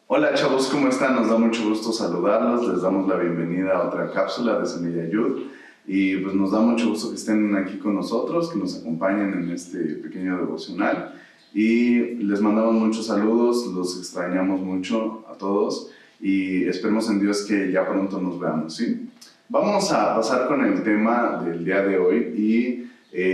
Hola chavos, ¿cómo están? Nos da mucho gusto saludarlos, les damos la bienvenida a otra cápsula de Semilla Yud y pues nos da mucho gusto que estén aquí con nosotros, que nos acompañen en este pequeño devocional y les mandamos muchos saludos, los extrañamos mucho a todos y esperemos en Dios que ya pronto nos veamos, ¿sí? Vamos a pasar con el tema del día de hoy y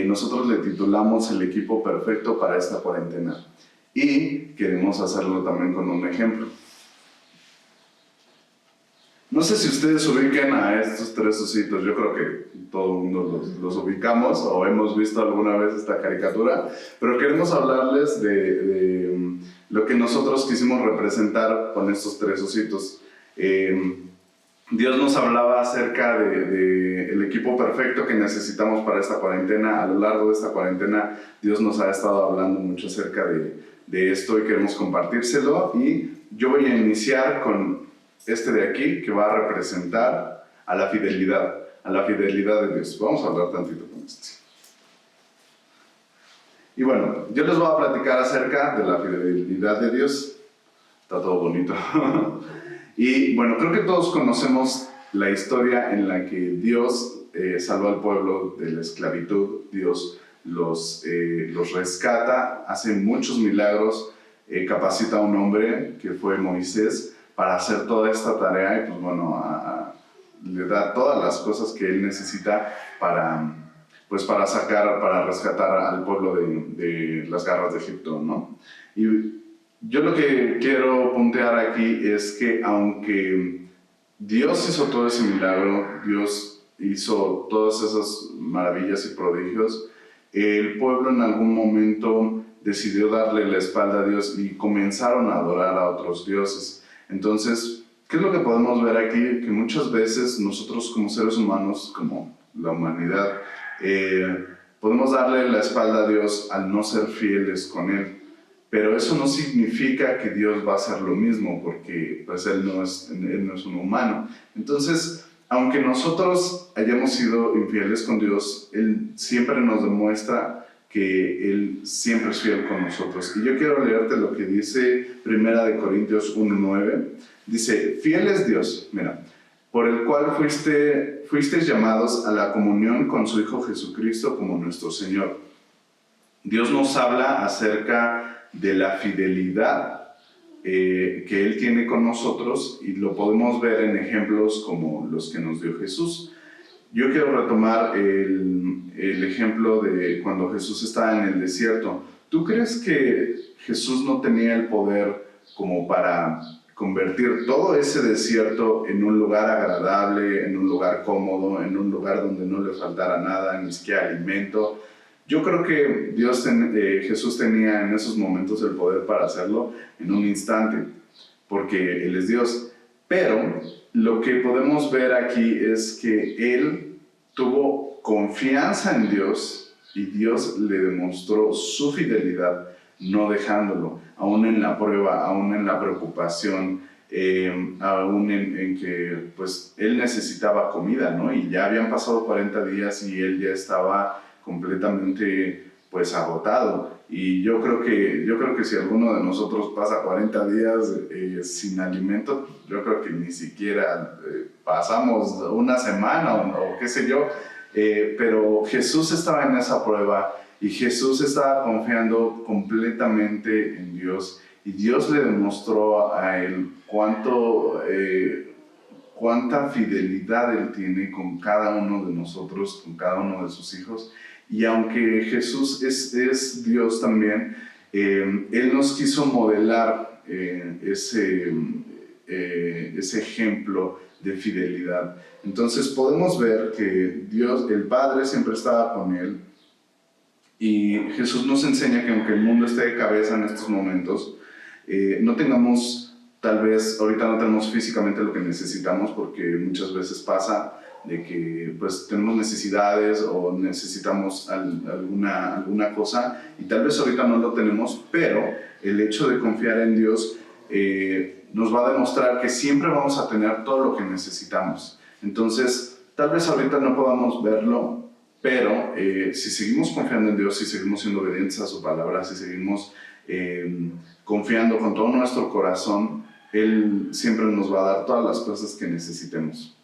nosotros le titulamos El equipo perfecto para esta cuarentena. Y queremos hacerlo también con un ejemplo. No sé si ustedes ubiquen a estos tres ositos, yo creo que todo el mundo los ubicamos o hemos visto alguna vez esta caricatura, pero queremos hablarles de lo que nosotros quisimos representar con estos tres ositos. Dios nos hablaba acerca de el equipo perfecto que necesitamos para esta cuarentena. A lo largo de esta cuarentena, Dios nos ha estado hablando mucho acerca de esto y queremos compartírselo. Y yo voy a iniciar con este de aquí, que va a representar a la fidelidad de Dios. Vamos a hablar tantito con este. Y bueno, yo les voy a platicar acerca de la fidelidad de Dios. Está todo bonito. Y bueno, creo que todos conocemos la historia en la que Dios salvó al pueblo de la esclavitud. Dios los rescata, hace muchos milagros, capacita a un hombre que fue Moisés para hacer toda esta tarea y pues bueno, le da todas las cosas que él necesita para rescatar al pueblo de las garras de Egipto, ¿no? Y yo lo que quiero puntear aquí es que aunque Dios hizo todo ese milagro, Dios hizo todas esas maravillas y prodigios, el pueblo en algún momento decidió darle la espalda a Dios y comenzaron a adorar a otros dioses. Entonces, ¿qué es lo que podemos ver aquí? Que muchas veces nosotros como seres humanos, como la humanidad, podemos darle la espalda a Dios al no ser fieles con Él. Pero eso no significa que Dios va a hacer lo mismo, porque pues, Él no es un humano. Entonces, aunque nosotros hayamos sido infieles con Dios, Él siempre nos demuestra que Él siempre es fiel con nosotros. Y yo quiero leerte lo que dice 1 Corintios 1:9. Dice, fiel es Dios, mira, por el cual fuisteis llamados a la comunión con su Hijo Jesucristo como nuestro Señor. Dios nos habla acerca de la fidelidad que Él tiene con nosotros y lo podemos ver en ejemplos como los que nos dio Jesús. Yo quiero retomar el ejemplo de cuando Jesús estaba en el desierto. ¿Tú crees que Jesús no tenía el poder como para convertir todo ese desierto en un lugar agradable, en un lugar cómodo, en un lugar donde no le faltara nada, ni siquiera alimento? Yo creo que Jesús tenía en esos momentos el poder para hacerlo en un instante, porque Él es Dios. Pero lo que podemos ver aquí es que Él tuvo confianza en Dios y Dios le demostró su fidelidad, no dejándolo, aún en la prueba, aún en la preocupación, aún en que pues, Él necesitaba comida, ¿no? Y ya habían pasado 40 días y Él ya estaba completamente pues agotado, y yo creo que si alguno de nosotros pasa 40 días sin alimento, yo creo que ni siquiera pasamos una semana o qué sé yo, pero Jesús estaba en esa prueba y Jesús estaba confiando completamente en Dios, y Dios le demostró a él cuánta fidelidad Él tiene con cada uno de nosotros, con cada uno de sus hijos. Y aunque Jesús es Dios también, Él nos quiso modelar ese ejemplo de fidelidad. Entonces podemos ver que Dios, el Padre, siempre estaba con Él, y Jesús nos enseña que aunque el mundo esté de cabeza en estos momentos, no tengamos, tal vez ahorita no tenemos físicamente lo que necesitamos, porque muchas veces pasa de que pues tenemos necesidades o necesitamos alguna cosa y tal vez ahorita no lo tenemos, pero el hecho de confiar en Dios nos va a demostrar que siempre vamos a tener todo lo que necesitamos. Entonces, tal vez ahorita no podamos verlo, pero si seguimos confiando en Dios, si seguimos siendo obedientes a su palabra, si seguimos confiando con todo nuestro corazón, Él siempre nos va a dar todas las cosas que necesitemos.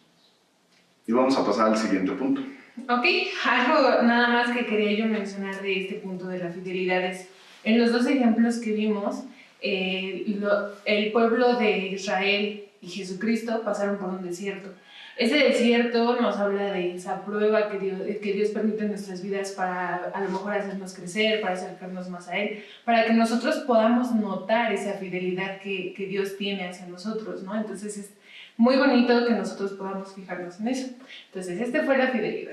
Y vamos a pasar al siguiente punto. Ok, algo nada más que quería yo mencionar de este punto de la fidelidad es, en los dos ejemplos que vimos, el pueblo de Israel y Jesucristo pasaron por un desierto. Ese desierto nos habla de esa prueba que Dios permite en nuestras vidas para a lo mejor hacernos crecer, para acercarnos más a Él, para que nosotros podamos notar esa fidelidad que Dios tiene hacia nosotros, ¿no? Entonces es muy bonito que nosotros podamos fijarnos en eso. Entonces, fue la fidelidad.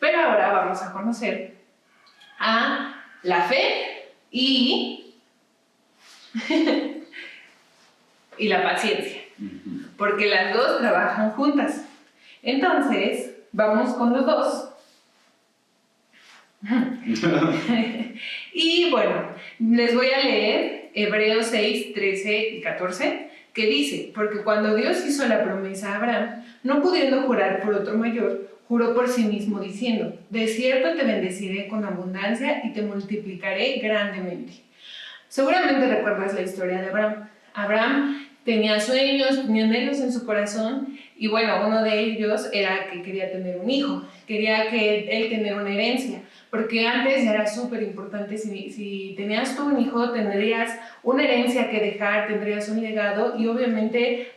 Pero ahora vamos a conocer a la fe y la paciencia, porque las dos trabajan juntas. Entonces, vamos con los dos. Y bueno, les voy a leer Hebreos 6, 13 y 14, que dice: porque cuando Dios hizo la promesa a Abraham, no pudiendo jurar por otro mayor, juró por sí mismo diciendo: de cierto te bendeciré con abundancia y te multiplicaré grandemente. Seguramente recuerdas la historia de Abraham. Abraham tenía sueños, tenía anhelos en su corazón, y bueno, uno de ellos era que quería tener un hijo, quería que él tener una herencia, porque antes era súper importante, si tenías tú un hijo, tendrías una herencia que dejar, tendrías un legado, y obviamente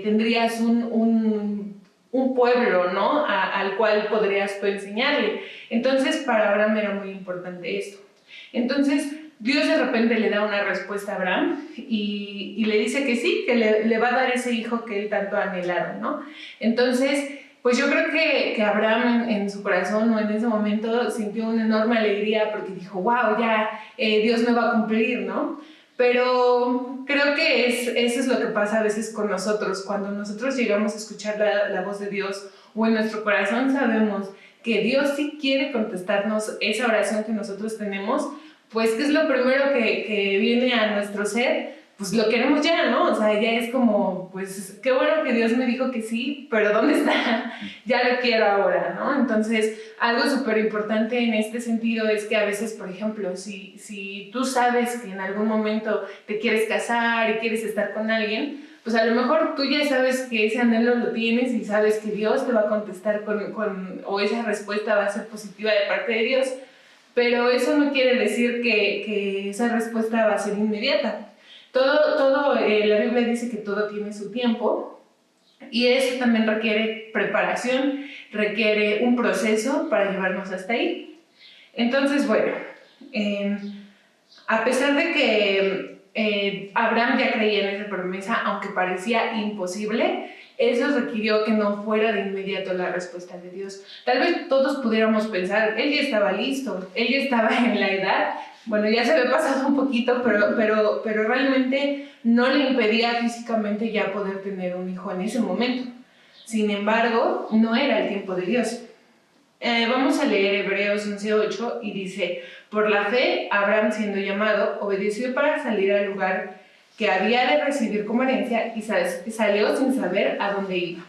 tendrías un pueblo, ¿no? Al cual podrías tú enseñarle. Entonces, para Abraham era muy importante esto. Entonces, Dios de repente le da una respuesta a Abraham y le dice que sí, que le va a dar ese hijo que él tanto ha anhelado, ¿no? Entonces, pues yo creo que Abraham en su corazón o en ese momento sintió una enorme alegría porque dijo: wow, ya Dios me va a cumplir, ¿no? Pero creo que eso es lo que pasa a veces con nosotros. Cuando nosotros llegamos a escuchar la voz de Dios, o en nuestro corazón sabemos que Dios sí quiere contestarnos esa oración que nosotros tenemos, pues ¿qué es lo primero que viene a nuestro ser? Pues lo queremos ya, ¿no? O sea, ya es como, pues qué bueno que Dios me dijo que sí, pero ¿dónde está? Ya lo quiero ahora, ¿no? Entonces, algo súper importante en este sentido es que a veces, por ejemplo, si tú sabes que en algún momento te quieres casar y quieres estar con alguien, pues a lo mejor tú ya sabes que ese anhelo lo tienes y sabes que Dios te va a contestar o esa respuesta va a ser positiva de parte de Dios, pero eso no quiere decir que esa respuesta va a ser inmediata. La Biblia dice que todo tiene su tiempo, y eso también requiere preparación, requiere un proceso para llevarnos hasta ahí. Entonces, bueno, a pesar de que Abraham ya creía en esa promesa, aunque parecía imposible, eso requirió que no fuera de inmediato la respuesta de Dios. Tal vez todos pudiéramos pensar: él ya estaba listo, él ya estaba en la edad, bueno, ya se había pasado un poquito, pero realmente no le impedía físicamente ya poder tener un hijo en ese momento. Sin embargo, no era el tiempo de Dios. Vamos a leer Hebreos 11:8 y dice: por la fe, Abraham, siendo llamado, obedeció para salir al lugar que había de recibir como herencia y salió sin saber a dónde iba.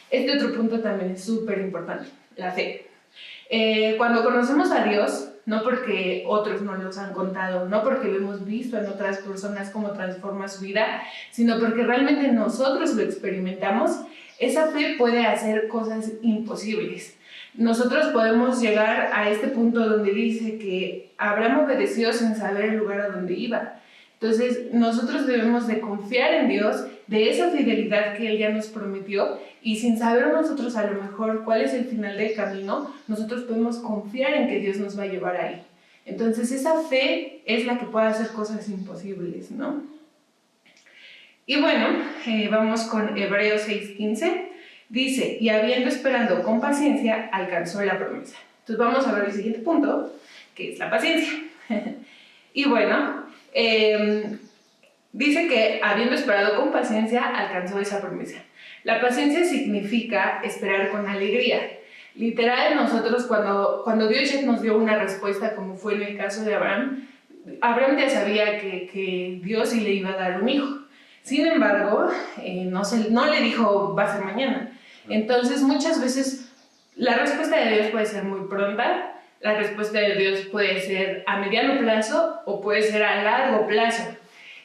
Este otro punto también es súper importante, la fe. Cuando conocemos a Dios, no porque otros nos los han contado, no porque lo hemos visto en otras personas cómo transforma su vida, sino porque realmente nosotros lo experimentamos, esa fe puede hacer cosas imposibles. Nosotros podemos llegar a este punto donde dice que Abraham obedeció sin saber el lugar a donde iba. Entonces, nosotros debemos de confiar en Dios, de esa fidelidad que Él ya nos prometió, y sin saber nosotros a lo mejor cuál es el final del camino, nosotros podemos confiar en que Dios nos va a llevar ahí. Entonces, esa fe es la que puede hacer cosas imposibles, ¿no? Y bueno, vamos con Hebreos 6:15. Dice: y habiendo esperado con paciencia, alcanzó la promesa. Entonces vamos a ver el siguiente punto, que es la paciencia. Y bueno, dice que habiendo esperado con paciencia, alcanzó esa promesa. La paciencia significa esperar con alegría. Literal, nosotros cuando Dios ya nos dio una respuesta, como fue en el caso de Abraham ya sabía que Dios sí le iba a dar un hijo. Sin embargo, no le dijo va a ser mañana. Entonces, muchas veces la respuesta de Dios puede ser muy pronta, la respuesta de Dios puede ser a mediano plazo o puede ser a largo plazo.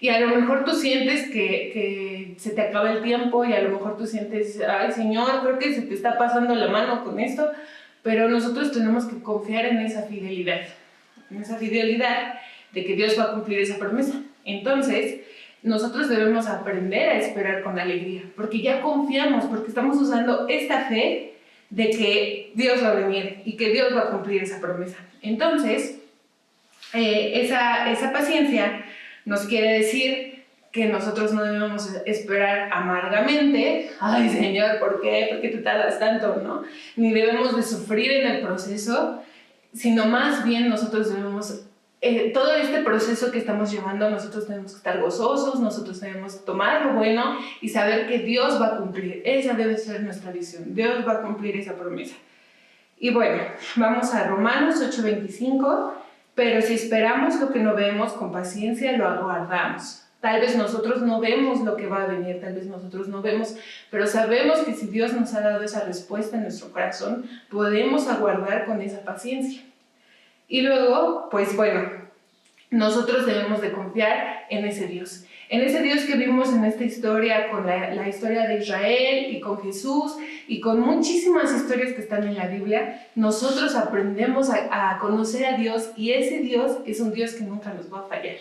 Y a lo mejor tú sientes que se te acaba el tiempo y a lo mejor tú sientes, ay Señor, creo que se te está pasando la mano con esto, pero nosotros tenemos que confiar en esa fidelidad de que Dios va a cumplir esa promesa. Entonces, nosotros debemos aprender a esperar con alegría, porque ya confiamos, porque estamos usando esta fe de que Dios va a venir y que Dios va a cumplir esa promesa. Entonces, esa paciencia nos quiere decir que nosotros no debemos esperar amargamente, ay Señor, ¿por qué? ¿Por qué te tardas tanto? ¿No? Ni debemos de sufrir en el proceso, sino más bien nosotros debemos, todo este proceso que estamos llevando, nosotros tenemos que estar gozosos, nosotros debemos tomar lo bueno y saber que Dios va a cumplir. Esa debe ser nuestra visión, Dios va a cumplir esa promesa. Y bueno, vamos a Romanos 8:25, pero si esperamos lo que no vemos, con paciencia lo aguardamos. Tal vez nosotros no vemos lo que va a venir, tal vez nosotros no vemos, pero sabemos que si Dios nos ha dado esa respuesta en nuestro corazón, podemos aguardar con esa paciencia. Y luego, pues bueno, nosotros debemos de confiar en ese Dios que vimos en esta historia, con la historia de Israel y con Jesús y con muchísimas historias que están en la Biblia. Nosotros aprendemos a conocer a Dios y ese Dios es un Dios que nunca nos va a fallar.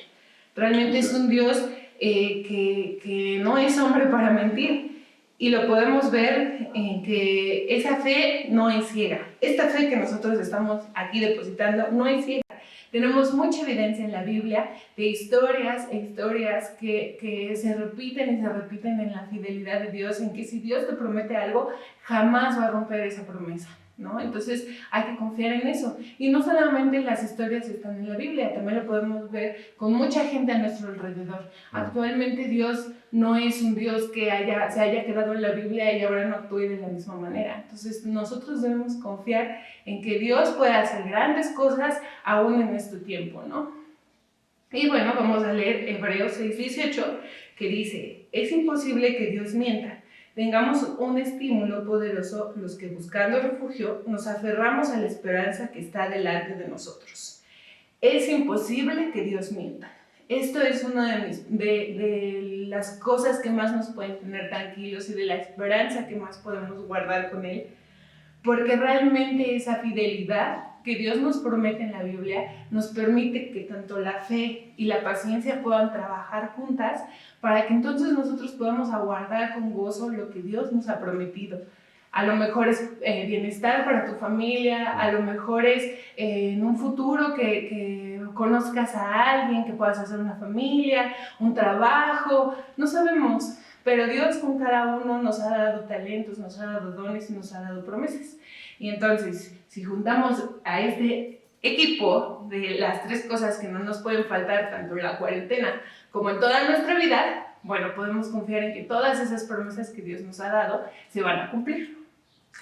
Realmente es un Dios que no es hombre para mentir. Y lo podemos ver en que esa fe no es ciega. Esta fe que nosotros estamos aquí depositando no es ciega. Tenemos mucha evidencia en la Biblia de historias que se repiten y se repiten en la fidelidad de Dios, en que si Dios te promete algo, jamás va a romper esa promesa, ¿no? Entonces hay que confiar en eso. Y no solamente las historias están en la Biblia, también lo podemos ver con mucha gente a nuestro alrededor. Actualmente Dios no es un Dios que se haya quedado en la Biblia y ahora no actúe de la misma manera. Entonces nosotros debemos confiar en que Dios puede hacer grandes cosas aún en este tiempo, ¿no? Y bueno, vamos a leer Hebreos 6:18, que dice: es imposible que Dios mienta. Tengamos un estímulo poderoso los que, buscando refugio, nos aferramos a la esperanza que está delante de nosotros. Es imposible que Dios mienta. Esto es una de las cosas que más nos pueden tener tranquilos y de la esperanza que más podemos guardar con Él, porque realmente esa fidelidad que Dios nos promete en la Biblia nos permite que tanto la fe y la paciencia puedan trabajar juntas para que entonces nosotros podamos aguardar con gozo lo que Dios nos ha prometido. A lo mejor es bienestar para tu familia, a lo mejor es en un futuro que conozcas a alguien, que puedas hacer una familia, un trabajo, no sabemos. Pero Dios con cada uno nos ha dado talentos, nos ha dado dones y nos ha dado promesas. Y entonces, si juntamos a este equipo de las tres cosas que no nos pueden faltar tanto en la cuarentena como en toda nuestra vida, bueno, podemos confiar en que todas esas promesas que Dios nos ha dado se van a cumplir.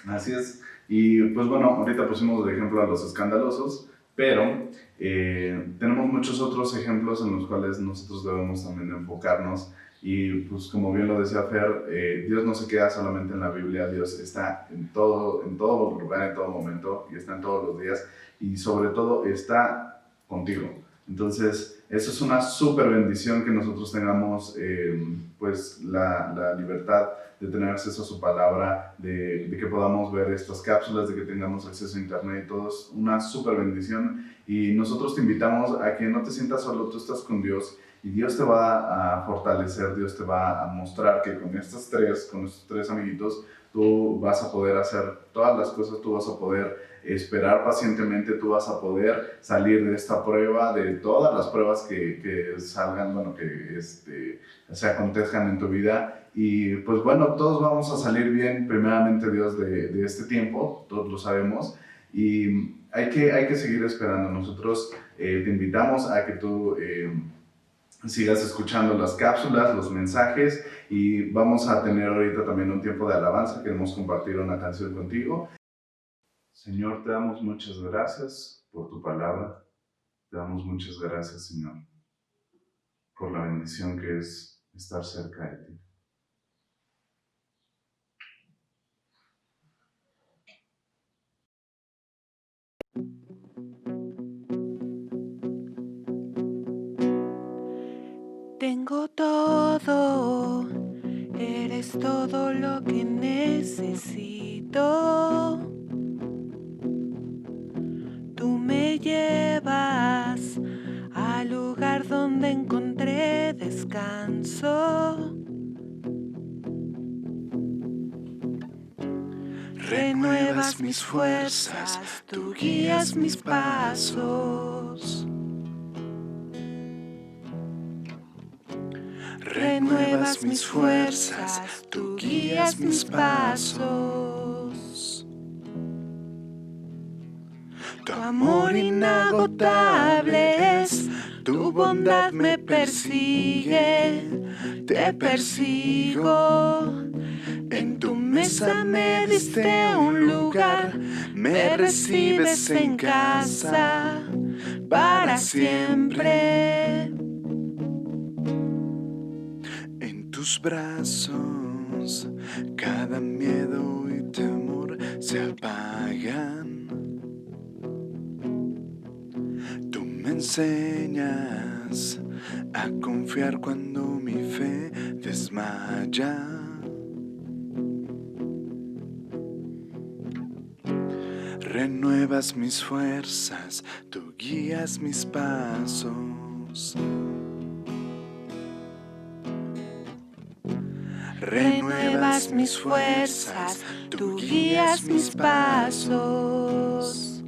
Así es. Y pues bueno, ahorita pusimos de ejemplo a los escandalosos, pero tenemos muchos otros ejemplos en los cuales nosotros debemos también enfocarnos. Y pues como bien lo decía Fer, Dios no se queda solamente en la Biblia, Dios está en todo lugar, en todo momento, y está en todos los días, y sobre todo está contigo. Entonces, eso es una súper bendición que nosotros tengamos pues la libertad de tener acceso a su palabra, de que podamos ver estas cápsulas, de que tengamos acceso a internet y todo. Es una súper bendición, y nosotros te invitamos a que no te sientas solo, tú estás con Dios. Y Dios te va a fortalecer, Dios te va a mostrar que con estos tres amiguitos, tú vas a poder hacer todas las cosas, tú vas a poder esperar pacientemente, tú vas a poder salir de esta prueba, de todas las pruebas que salgan, bueno, que se acontezcan en tu vida. Y pues bueno, todos vamos a salir bien, primeramente Dios, de este tiempo, todos lo sabemos. Y hay que seguir esperando. Nosotros te invitamos a que tú sigas escuchando las cápsulas, los mensajes, y vamos a tener ahorita también un tiempo de alabanza. Queremos compartir una canción contigo. Señor, te damos muchas gracias por tu palabra. Te damos muchas gracias, Señor, por la bendición que es estar cerca de ti. Tengo todo, eres todo lo que necesito. Tú me llevas al lugar donde encontré descanso. Renuevas mis fuerzas, tú guías mis pasos. Renuevas mis fuerzas, tú guías mis pasos. Tu amor inagotable es, tu bondad me persigue, te persigo. En tu mesa me diste un lugar, me recibes en casa para siempre. En tus brazos cada miedo y temor se apagan. Tú me enseñas a confiar cuando mi fe desmaya. Renuevas mis fuerzas, tú guías mis pasos. Renuevas mis fuerzas, tú guías mis pasos.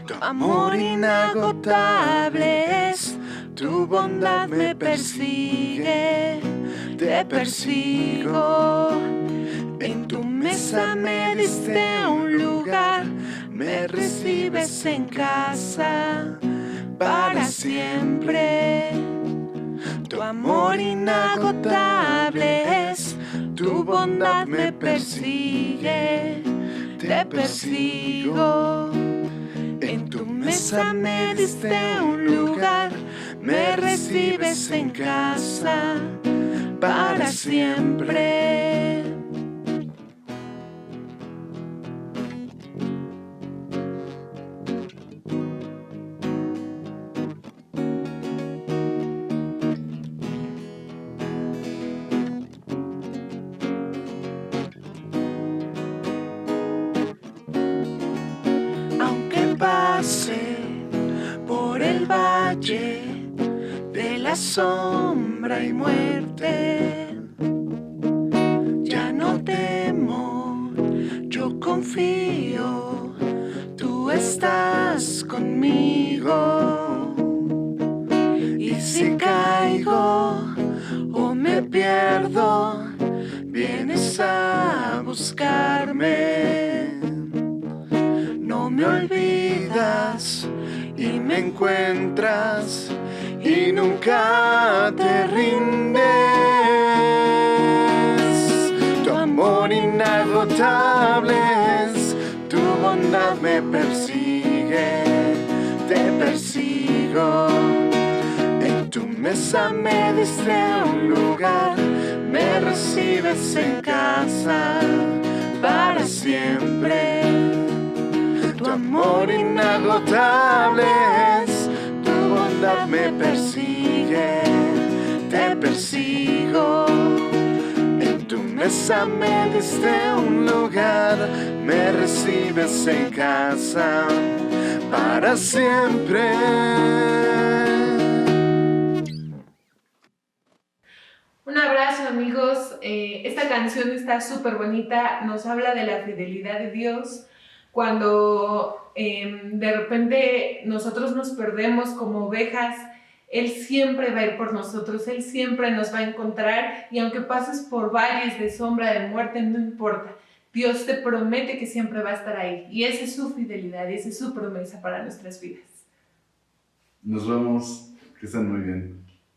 Tu amor inagotable es, tu bondad me persigue, te persigo. En tu mesa me diste un lugar, me recibes en casa para siempre. Tu amor inagotable es, tu bondad me persigue, te persigo. En tu mesa me diste un lugar, me recibes en casa para siempre. Pase por el valle de la sombra y muerte, ya no temo, yo confío, tú estás conmigo. Y si caigo o me pierdo, vienes a buscarme. No me olvidas y me encuentras y nunca te rindes. Tu amor inagotable es, tu bondad me persigue, te persigo. En tu mesa me diste un lugar, me recibes en casa para siempre. Tu amor inagotable es, tu bondad me persigue, te persigo. En tu mesa me diste un lugar, me recibes en casa para siempre. Un abrazo, amigos. Esta canción está súper bonita, nos habla de la fidelidad de Dios. Cuando de repente nosotros nos perdemos como ovejas, Él siempre va a ir por nosotros, Él siempre nos va a encontrar, y aunque pases por valles de sombra de muerte, no importa. Dios te promete que siempre va a estar ahí, y esa es su fidelidad, y esa es su promesa para nuestras vidas. Nos vemos, que estén muy bien.